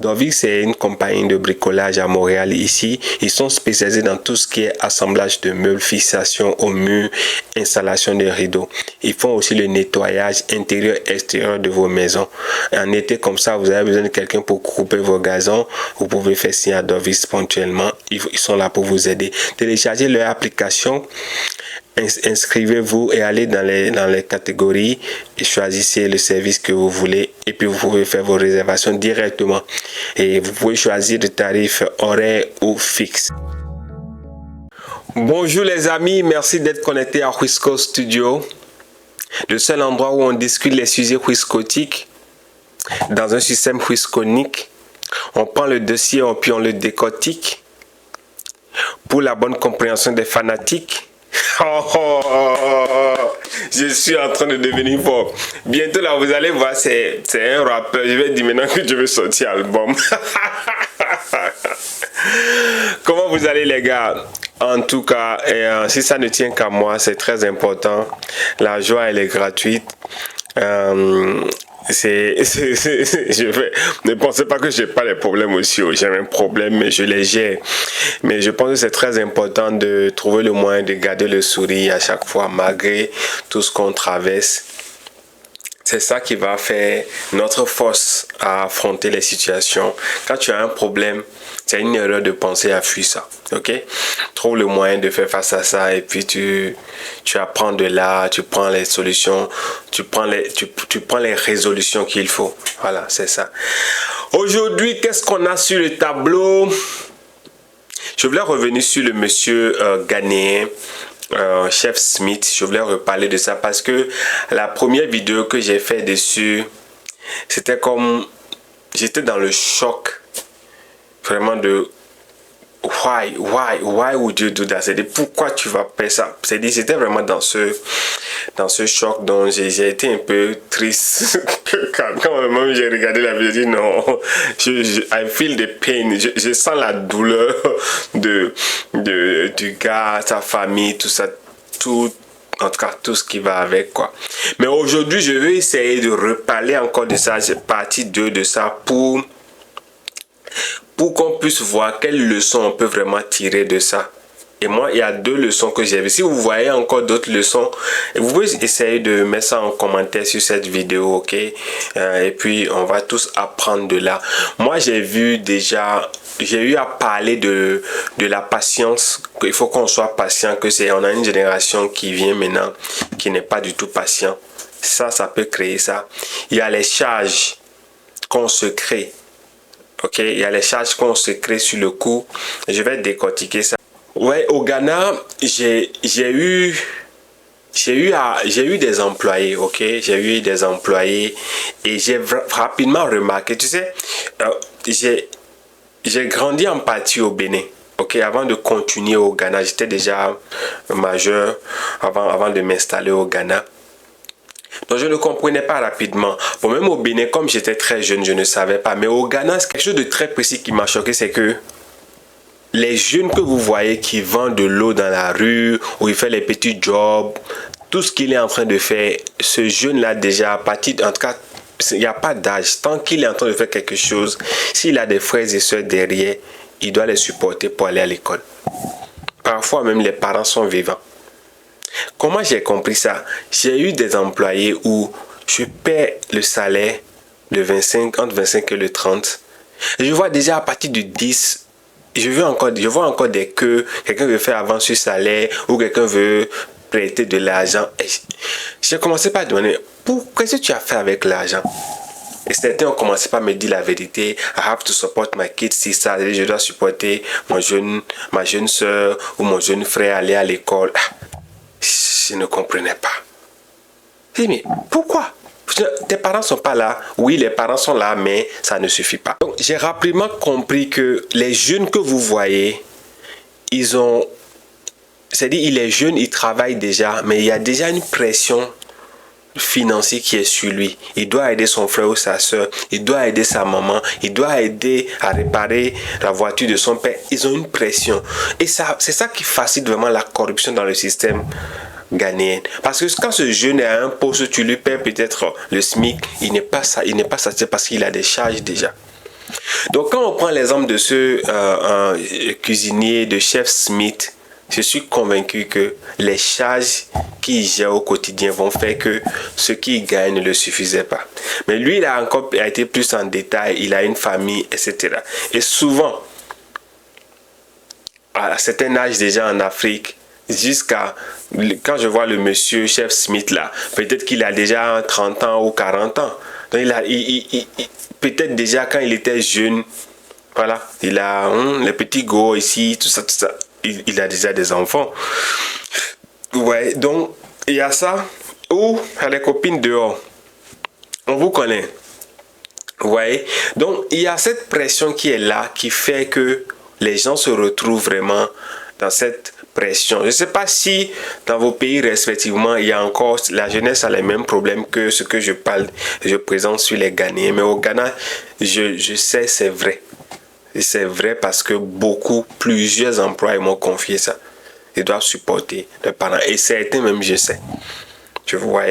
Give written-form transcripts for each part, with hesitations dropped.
Dorvix, c'est une compagnie de bricolage à Montréal. Ici, ils sont spécialisés dans tout ce qui est assemblage de meubles, fixation au mur, installation de rideaux. Ils font aussi le nettoyage intérieur et extérieur de vos maisons. En été comme ça, vous avez besoin de quelqu'un pour couper vos gazons. Vous pouvez faire signer à Dorvix ponctuellement. Ils sont là pour vous aider. Téléchargez leur application. Inscrivez-vous et allez dans les catégories et choisissez le service que vous voulez et puis vous pouvez faire vos réservations directement et vous pouvez choisir le tarif horaire ou fixe. Bonjour les amis, merci d'être connectés à Whisco Studio, le seul endroit où on discute les sujets whiscotiques dans un système whisconique. On prend le dossier puis on le décortique pour la bonne compréhension des fanatiques. Je suis en train de devenir fort. Bientôt là, vous allez voir, c'est un rappeur. Je vais dire maintenant que je veux sortir album. Comment vous allez les gars? En tout cas, si ça ne tient qu'à moi, c'est très important. La joie, elle est gratuite. Ne pensez pas que j'ai pas les problèmes aussi. J'ai un problème, mais je les gère. Mais je pense que c'est très important de trouver le moyen de garder le sourire à chaque fois, malgré tout ce qu'on traverse. C'est ça qui va faire notre force à affronter les situations. Quand tu as un problème, c'est une erreur de penser à fuir ça. Ok? Trouve le moyen de faire face à ça et puis tu apprends de là, tu prends les solutions, tu prends les résolutions qu'il faut. Voilà, c'est ça. Aujourd'hui, qu'est-ce qu'on a sur le tableau? Je voulais revenir sur le monsieur ghanéen. Chef Smith, je voulais reparler de ça parce que la première vidéo que j'ai fait dessus, c'était comme j'étais dans le choc vraiment de why would you do that? C'est-à-dire pourquoi tu vas faire ça? C'est-à-dire c'était vraiment dans ce choc dont j'ai été un peu triste quand même j'ai regardé la vidéo, j'ai dit non, I feel the pain, je sens la douleur du gars, sa famille, tout ça, tout, en tout cas tout ce qui va avec quoi. Mais aujourd'hui je vais essayer de reparler encore de ça, c'est partie 2 de ça pour qu'on puisse voir quelles leçons on peut vraiment tirer de ça. Et moi, il y a 2 leçons que j'ai vues. Si vous voyez encore d'autres leçons, vous pouvez essayer de mettre ça en commentaire sur cette vidéo, ok? Et puis, on va tous apprendre de là. Moi, j'ai eu à parler de la patience, qu'il faut qu'on soit patient, on a une génération qui vient maintenant, qui n'est pas du tout patient. Ça peut créer ça. Il y a les charges qu'on se crée. Ok, il y a les charges qu'on se crée sur le coup. Je vais décortiquer ça. Ouais, au Ghana, j'ai eu des employés, ok. J'ai eu des employés et j'ai rapidement remarqué, tu sais, j'ai grandi en partie au Bénin. Ok, avant de continuer au Ghana, j'étais déjà majeur avant de m'installer au Ghana. Donc je ne comprenais pas rapidement. Bon, même au Bénin, comme j'étais très jeune, je ne savais pas. Mais au Ghana, c'est quelque chose de très précis qui m'a choqué, c'est que les jeunes que vous voyez qui vendent de l'eau dans la rue, ou il fait les petits jobs, tout ce qu'il est en train de faire, ce jeune-là déjà, à partir, en tout cas, il n'y a pas d'âge. Tant qu'il est en train de faire quelque chose, s'il a des frères et sœurs derrière, il doit les supporter pour aller à l'école. Parfois même les parents sont vivants. Comment j'ai compris ça? J'ai eu des employés où je paie le salaire entre 25 et le 30. Et je vois déjà à partir du 10, je vois encore des queues. Quelqu'un veut faire avance sur salaire ou quelqu'un veut prêter de l'argent. J'ai commencé par demander, qu'est-ce que tu as fait avec l'argent? Et certains ont commencé par me dire la vérité. I have to support my kids, c'est ça. Je dois supporter ma jeune soeur ou mon jeune frère aller à l'école. Je ne comprenais pas. Je dis, mais pourquoi? Tes parents sont pas là. Oui, les parents sont là, mais ça ne suffit pas. Donc, j'ai rapidement compris que les jeunes que vous voyez, c'est-à-dire, il est jeune, il travaille déjà, mais il y a déjà une pression financière qui est sur lui. Il doit aider son frère ou sa soeur, il doit aider sa maman, il doit aider à réparer la voiture de son père. Ils ont une pression. Et c'est ça qui facilite vraiment la corruption dans le système ghanéen. Parce que quand ce jeune est à un poste, tu lui paies peut-être le SMIC, il n'est pas satisfait parce qu'il a des charges déjà. Donc quand on prend l'exemple de ce cuisinier, de chef Smith, je suis convaincu que les charges qu'il gère au quotidien vont faire que ce qu'il gagne ne le suffisait pas. Mais lui, il a encore été plus en détail, il a une famille, etc. Et souvent, à un certain âge déjà en Afrique, jusqu'à quand je vois le monsieur chef Smith là, peut-être qu'il a déjà 30 ans ou 40 ans. Donc peut-être déjà quand il était jeune, voilà, il a les petits go ici, tout ça, tout ça. Il a déjà des enfants. Ouais, donc il y a ça. Ou à les copines dehors. On vous connaît. Vous voyez? Donc il y a cette pression qui est là, qui fait que les gens se retrouvent vraiment dans cette pression. Je ne sais pas si dans vos pays respectivement, il y a encore, la jeunesse a les mêmes problèmes que ce que je parle, je présente sur les Ghanéens. Mais au Ghana, je sais, c'est vrai. Et c'est vrai parce que plusieurs employés m'ont confié ça. Ils doivent supporter leurs parents. Et certains même, je sais. Tu vois.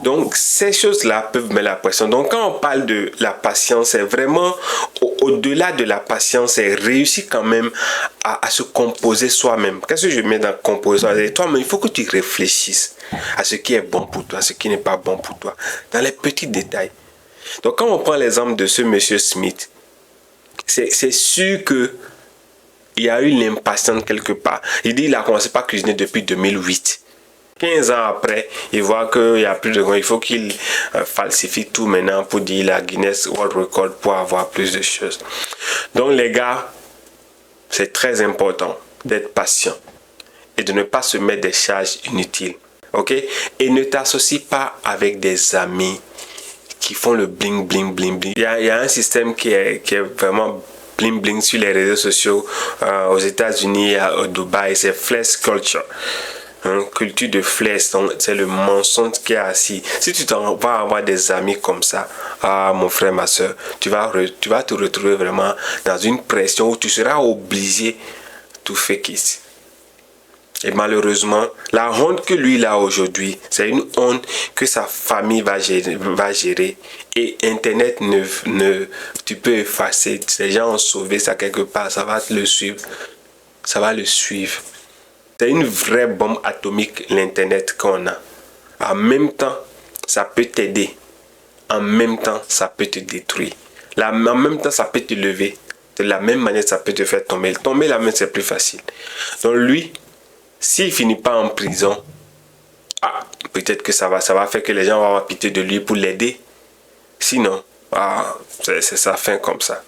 Donc, ces choses-là peuvent mettre la pression. Donc, quand on parle de la patience, c'est vraiment au-delà de la patience, c'est réussir quand même à se composer soi-même. Qu'est-ce que je mets dans composer soi-même? Toi-même, il faut que tu réfléchisses à ce qui est bon pour toi, ce qui n'est pas bon pour toi, dans les petits détails. Donc, quand on prend l'exemple de ce monsieur Smith, c'est sûr que il y a eu l'impatience quelque part. Il dit qu'il a commencé par cuisiner depuis 2008. 15 ans après, il voit qu'il n'y a plus de il faut qu'il falsifie tout maintenant pour dire la Guinness World Record pour avoir plus de choses. Donc les gars, c'est très important d'être patient et de ne pas se mettre des charges inutiles. Ok? Et ne t'associe pas avec des amis qui font le bling bling bling bling. Il y a un système qui est vraiment bling bling sur les réseaux sociaux aux États-Unis, au Dubaï, c'est flex culture. Culture de flex, donc c'est le mensonge qui est assis. Si tu vas avoir des amis comme ça, mon frère, ma soeur, tu vas te retrouver vraiment dans une pression où tu seras obligé de fake it. Et malheureusement, la honte que lui il a aujourd'hui, c'est une honte que sa famille va gérer. Et Internet, tu peux effacer. Les gens ont sauvé ça quelque part, ça va le suivre. Ça va le suivre. C'est une vraie bombe atomique, l'Internet qu'on a. En même temps, ça peut t'aider. En même temps, ça peut te détruire. En même temps, ça peut te lever. De la même manière, ça peut te faire tomber. Tomber la main, c'est plus facile. Donc lui, s'il finit pas en prison, peut-être que ça va faire que les gens vont avoir pitié de lui pour l'aider. Sinon, c'est sa fin comme ça.